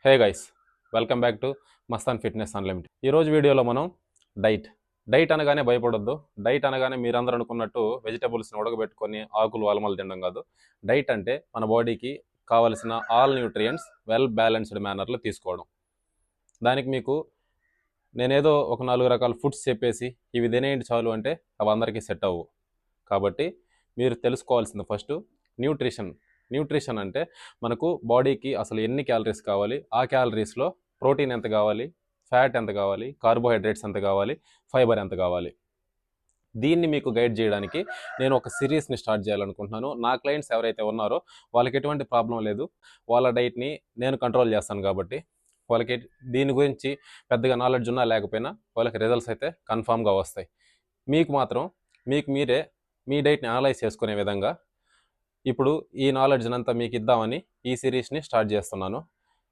Hey guys, welcome back to Mastan fitness unlimited. ఈరోజు వీడియోలో మనం డైట్ అనగానే భయపడొద్దు. డైట్ అనగానే మీరందరూ అనుకున్నట్టు వెజిటబుల్స్ని ఉడకబెట్టుకొని ఆకులు అలమలు తినడం కాదు. డైట్ అంటే మన బాడీకి కావలసిన ఆల్ న్యూట్రియంట్స్ వెల్ బ్యాలెన్స్డ్ మేనర్లో తీసుకోవడం. దానికి మీకు నేనేదో ఒక 4 రకాల ఫుడ్స్ చెప్పేసి ఇవి తినేయండి చాలు అంటే అవి అందరికీ సెట్ అవ్వు. కాబట్టి మీరు తెలుసుకోవాల్సింది ఫస్ట్ న్యూట్రిషన్ అంటే మనకు బాడీకి అసలు ఎన్ని క్యాలరీస్ కావాలి, ఆ క్యాలరీస్లో ప్రోటీన్ ఎంత కావాలి, ఫ్యాట్ ఎంత కావాలి, కార్బోహైడ్రేట్స్ ఎంత కావాలి, ఫైబర్ ఎంత కావాలి. దీన్ని మీకు గైడ్ చేయడానికి నేను ఒక సిరీస్ని స్టార్ట్ చేయాలనుకుంటున్నాను. నా క్లయింట్స్ ఎవరైతే ఉన్నారో వాళ్ళకి ఎటువంటి ప్రాబ్లం లేదు. వాళ్ళ డైట్ని నేను కంట్రోల్ చేస్తాను కాబట్టి వాళ్ళకి దీని గురించి పెద్దగా నాలెడ్జ్ ఉన్నా లేకపోయినా వాళ్ళకి రిజల్ట్స్ అయితే కన్ఫామ్గా వస్తాయి. మీకు మాత్రం మీకు మీరే మీ డైట్ని అనలైజ్ చేసుకునే విధంగా ఇప్పుడు ఈ నాలెడ్జ్ని అంతా మీకు ఇద్దామని ఈ సిరీస్ని స్టార్ట్ చేస్తున్నాను.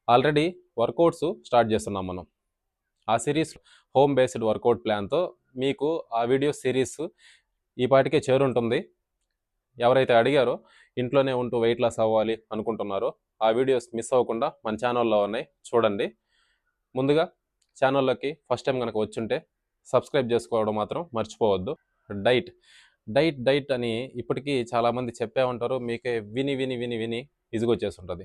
ఆల్రెడీ వర్కౌట్స్ స్టార్ట్ చేస్తున్నాం మనం. ఆ సిరీస్ హోమ్ బేస్డ్ వర్కౌట్ ప్లాన్తో మీకు ఆ వీడియో సిరీస్ ఈ పాటికే చేరుంటుంది. ఎవరైతే అడిగారో ఇంట్లోనే ఉంటూ వెయిట్ లాస్ అవ్వాలి అనుకుంటున్నారో ఆ వీడియోస్ మిస్ అవ్వకుండా మన ఛానల్లో ఉన్నాయి, చూడండి. ముందుగా ఛానల్లోకి ఫస్ట్ టైం కనుక వచ్చుంటే సబ్స్క్రైబ్ చేసుకోవడం మాత్రం మర్చిపోవద్దు. డైట్ అని ఇప్పటికీ చాలామంది చెప్పే ఉంటారు, మీకే విని విని విని విని ఇసుగొచ్చేస్తుంటుంది.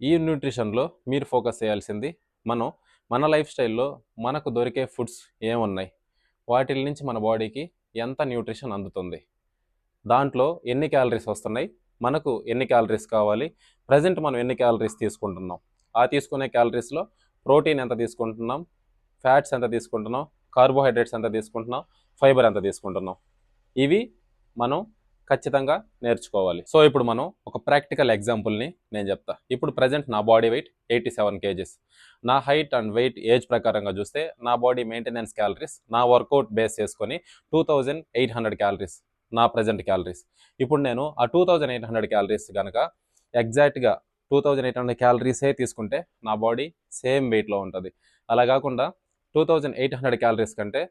ఈ న్యూట్రిషన్లో మీరు ఫోకస్ చేయాల్సింది మన లైఫ్ స్టైల్లో మనకు దొరికే ఫుడ్స్ ఏమున్నాయి, వాటి నుంచి మన బాడీకి ఎంత న్యూట్రిషన్ అందుతుంది, దాంట్లో ఎన్ని క్యాలరీస్ వస్తున్నాయి, మనకు ఎన్ని క్యాలరీస్ కావాలి, ప్రజెంట్ మనం ఎన్ని క్యాలరీస్ తీసుకుంటున్నాం, ఆ తీసుకునే క్యాలరీస్లో ప్రోటీన్ ఎంత తీసుకుంటున్నాం, ఫ్యాట్స్ ఎంత తీసుకుంటున్నాం, కార్బోహైడ్రేట్స్ ఎంత తీసుకుంటున్నాం, ఫైబర్ ఎంత తీసుకుంటున్నాం, ఇవి మనం ఖచ్చితంగా నేర్చుకోవాలి. సో ఇప్పుడు మనం ఒక ప్రాక్టికల్ ఎగ్జాంపుల్ని నేను చెప్తా. ఇప్పుడు ప్రజెంట్ నా బాడీ వెయిట్ 87 kgs. నా హైట్ అండ్ వెయిట్ ఏజ్ ప్రకారంగా చూస్తే నా బాడీ మెయింటెనెన్స్ క్యాలరీస్ నా వర్కౌట్ బేస్ చేసుకొని 2800 క్యాలరీస్ నా ప్రజెంట్ క్యాలరీస్. ఇప్పుడు నేను ఆ 2800 క్యాలరీస్ కనుక ఎగ్జాక్ట్గా 2800 క్యాలరీసే తీసుకుంటే నా బాడీ సేమ్ వెయిట్లో ఉంటుంది. అలా కాకుండా 2800 క్యాలరీస్ కంటే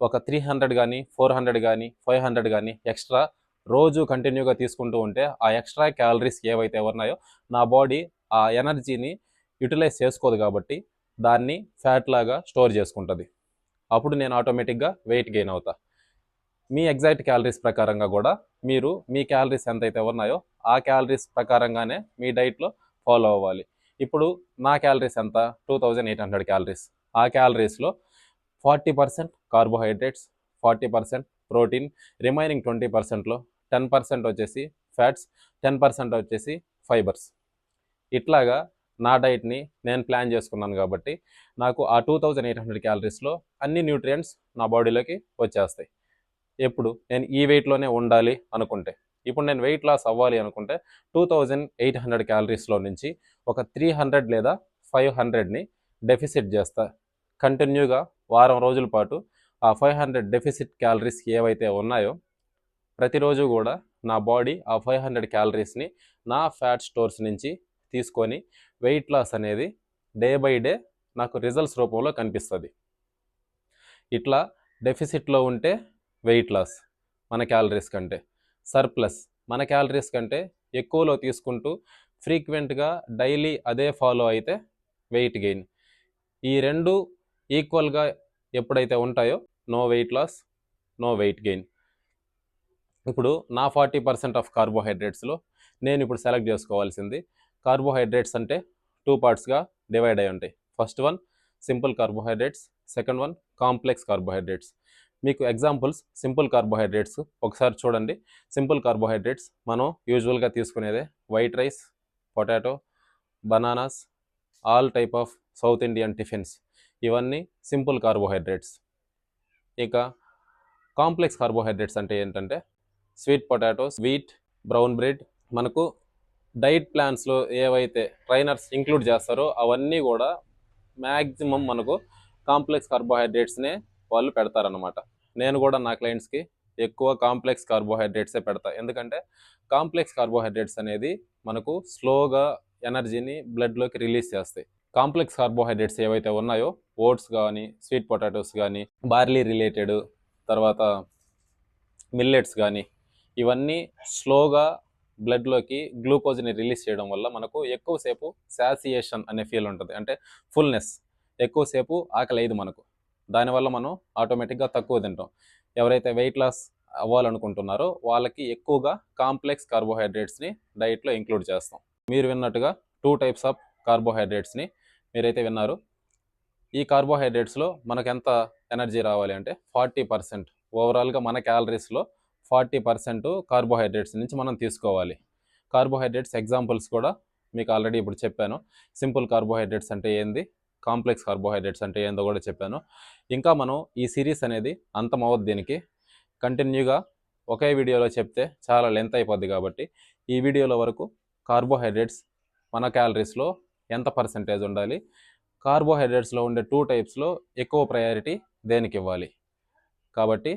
ఒక 300 కానీ 400 కానీ 500 కానీ ఎక్స్ట్రా రోజు కంటిన్యూగా తీసుకుంటూ ఉంటే ఆ ఎక్స్ట్రా క్యాలరీస్ ఏవైతే ఉన్నాయో నా బాడీ ఆ ఎనర్జీని యూటిలైజ్ చేసుకోదు కాబట్టి దాన్ని ఫ్యాట్ లాగా స్టోర్ చేసుకుంటుంది. అప్పుడు నేను ఆటోమేటిక్గా వెయిట్ గెయిన్ అవుతా. మీ ఎగ్జాక్ట్ క్యాలరీస్ ప్రకారంగా కూడా మీరు మీ క్యాలరీస్ ఎంతైతే ఉన్నాయో ఆ క్యాలరీస్ ప్రకారంగానే మీ డైట్లో ఫాలో అవ్వాలి. ఇప్పుడు నా క్యాలరీస్ ఎంత, 2800 క్యాలరీస్. ఆ క్యాలరీస్లో 40% కార్బోహైడ్రేట్స్, 40% ప్రోటీన్, రిమైనింగ్ 20%లో 10% వచ్చేసి ఫ్యాట్స్, 10% వచ్చేసి ఫైబర్స్. ఇట్లాగా నా డైట్ని నేను ప్లాన్ చేసుకున్నాను కాబట్టి నాకు ఆ 2800 క్యాలరీస్లో అన్ని న్యూట్రియంట్స్ నా బాడీలోకి వచ్చేస్తాయి. ఎప్పుడు నేను ఈ వెయిట్లోనే ఉండాలి అనుకుంటే, ఇప్పుడు నేను వెయిట్ లాస్ అవ్వాలి అనుకుంటే 2800 క్యాలరీస్లో నుంచి ఒక 300 లేదా 500ని డెఫిసిట్ చేస్తా. కంటిన్యూగా వారం రోజుల పాటు ఆ 500 డెఫిసిట్ క్యాలరీస్ ఏవైతే ఉన్నాయో ప్రతిరోజు కూడా నా బాడీ ఆ 500 క్యాలరీస్ని నా ఫ్యాట్ స్టోర్స్ నుంచి తీసుకొని వెయిట్ లాస్ అనేది డే బై డే నాకు రిజల్ట్స్ రూపంలో కనిపిస్తుంది. ఇట్లా డెఫిసిట్లో ఉంటే వెయిట్ లాస్ మన క్యాలరీస్ కంటే, సర్ప్లస్ మన క్యాలరీస్ కంటే ఎక్కువలో తీసుకుంటూ ఫ్రీక్వెంట్గా డైలీ అదే ఫాలో అయితే వెయిట్ గెయిన్. ఈ రెండు ఈక్వల్గా ఎప్పుడైతే ఉంటాయో no weight loss, no weight gain. ఇప్పుడు నా 40% ఆఫ్ కార్బోహైడ్రేట్స్లో నేను ఇప్పుడు సెలెక్ట్ చేసుకోవాల్సింది, కార్బోహైడ్రేట్స్ అంటే 2 పార్ట్స్గా డివైడ్ అయి ఉంటాయి. First one simple carbohydrates, second one complex carbohydrates. మీకు ఎగ్జాంపుల్స్ సింపుల్ కార్బోహైడ్రేట్స్ ఒకసారి చూడండి. సింపుల్ కార్బోహైడ్రేట్స్ మనం యూజువల్గా తీసుకునేదే white rice, potato, bananas, all type of south Indian tiffins, ఇవన్నీ సింపుల్ కార్బోహైడ్రేట్స్. ఇక కాంప్లెక్స్ కార్బోహైడ్రేట్స్ అంటే ఏంటంటే sweet potatoes, wheat, brown bread. మనకు డైట్ ప్లాన్స్లో ఏవైతే ట్రైనర్స్ ఇంక్లూడ్ చేస్తారో అవన్నీ కూడా మ్యాక్సిమం మనకు కాంప్లెక్స్ కార్బోహైడ్రేట్స్నే వాళ్ళు పెడతారనమాట. నేను కూడా నా క్లయింట్స్కి ఎక్కువ కాంప్లెక్స్ కార్బోహైడ్రేట్సే పెడతా. ఎందుకంటే కాంప్లెక్స్ కార్బోహైడ్రేట్స్ అనేది మనకు స్లోగా ఎనర్జీని బ్లడ్లోకి రిలీజ్ చేస్తాయి. కాంప్లెక్స్ కార్బోహైడ్రేట్స్ ఏవైతే ఉన్నాయో ఓట్స్ కానీ, స్వీట్ పొటాటోస్ కానీ, బార్లీ రిలేటెడ్, తర్వాత మిల్లెట్స్ కానీ, ఇవన్నీ స్లోగా బ్లడ్లోకి గ్లూకోజ్ని రిలీజ్ చేయడం వల్ల మనకు ఎక్కువసేపు సాసియేషన్ అనే ఫీల్ ఉంటుంది, అంటే ఫుల్నెస్, ఎక్కువసేపు ఆకలి అయ్యేది మనకు. దానివల్ల మనం ఆటోమేటిక్గా తక్కువ తింటాం. ఎవరైతే వెయిట్ లాస్ అవ్వాలనుకుంటున్నారో వాళ్ళకి ఎక్కువగా కాంప్లెక్స్ కార్బోహైడ్రేట్స్ని డైట్లో ఇంక్లూడ్ చేస్తాం. మీరు విన్నట్టుగా 2 టైప్స్ ఆఫ్ కార్బోహైడ్రేట్స్ని మీరైతే విన్నారు. ఈ కార్బోహైడ్రేట్స్లో మనకు ఎంత ఎనర్జీ రావాలి అంటే 40%. ఓవరాల్గా మన క్యాలరీస్లో 40% కార్బోహైడ్రేట్స్ నుంచి మనం తీసుకోవాలి. కార్బోహైడ్రేట్స్ ఎగ్జాంపుల్స్ కూడా మీకు ఆల్రెడీ ఇప్పుడు చెప్పాను. సింపుల్ కార్బోహైడ్రేట్స్ అంటే ఏంది, కాంప్లెక్స్ కార్బోహైడ్రేట్స్ అంటే ఏందో కూడా చెప్పాను. ఇంకా మనం ఈ సిరీస్ అనేది అంతమవద్దు, దీనికి కంటిన్యూగా ఒకే వీడియోలో చెప్తే చాలా లెంత్ అయిపోద్ది. కాబట్టి ఈ వీడియోలో వరకు కార్బోహైడ్రేట్స్ మన క్యాలరీస్లో ఎంత పర్సెంటేజ్ ఉండాలి, కార్బోహైడ్రేట్స్లో ఉండే 2 టైప్స్లో ఎక్కువ ప్రయారిటీ దేనికి ఇవ్వాలి. కాబట్టి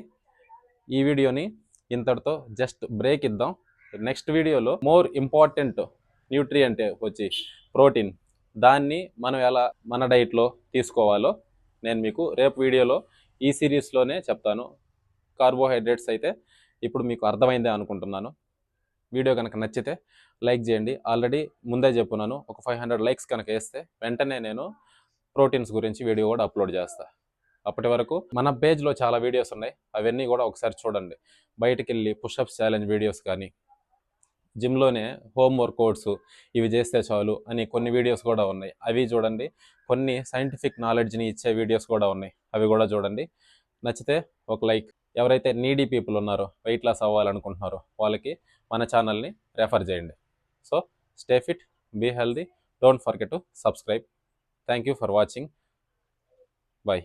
ఈ వీడియోని ఇంతటితో జస్ట్ బ్రేక్ ఇద్దాం. నెక్స్ట్ వీడియోలో మోర్ ఇంపార్టెంట్ న్యూట్రియంట్ వచ్చి ప్రోటీన్, దాన్ని మనం ఎలా మన డైట్లో తీసుకోవాలో నేను మీకు రేపు వీడియోలో ఈ సిరీస్లోనే చెప్తాను. కార్బోహైడ్రేట్స్ అయితే ఇప్పుడు మీకు అర్థమైందే అనుకుంటున్నాను. వీడియో కనుక నచ్చితే లైక్ చేయండి. ఆల్రెడీ ముందే చెప్పున్నాను, ఒక 500 లైక్స్ కనుక వేస్తే వెంటనే నేను ప్రోటీన్స్ గురించి వీడియో కూడా అప్లోడ్ చేస్తా. అప్పటి వరకు మన పేజ్లో చాలా వీడియోస్ ఉన్నాయి, అవన్నీ కూడా ఒకసారి చూడండి. బయటికి వెళ్ళి పుషప్స్ ఛాలెంజ్ వీడియోస్ కానీ, జిమ్లోనే హోమ్ వర్కౌట్స్ ఇవి చేస్తే చాలు అని కొన్ని వీడియోస్ కూడా ఉన్నాయి, అవి చూడండి. కొన్ని సైంటిఫిక్ నాలెడ్జ్ని ఇచ్చే వీడియోస్ కూడా ఉన్నాయి, అవి కూడా చూడండి. నచ్చితే ఒక లైక్. ఎవరైతే నీడీ పీపుల్ ఉన్నారో, వెయిట్ లాస్ అవ్వాలనుకుంటున్నారో వాళ్ళకి మన ఛానల్ని రెఫర్ చేయండి. So stay fit, be healthy, don't forget to subscribe. Thank you for watching. Bye.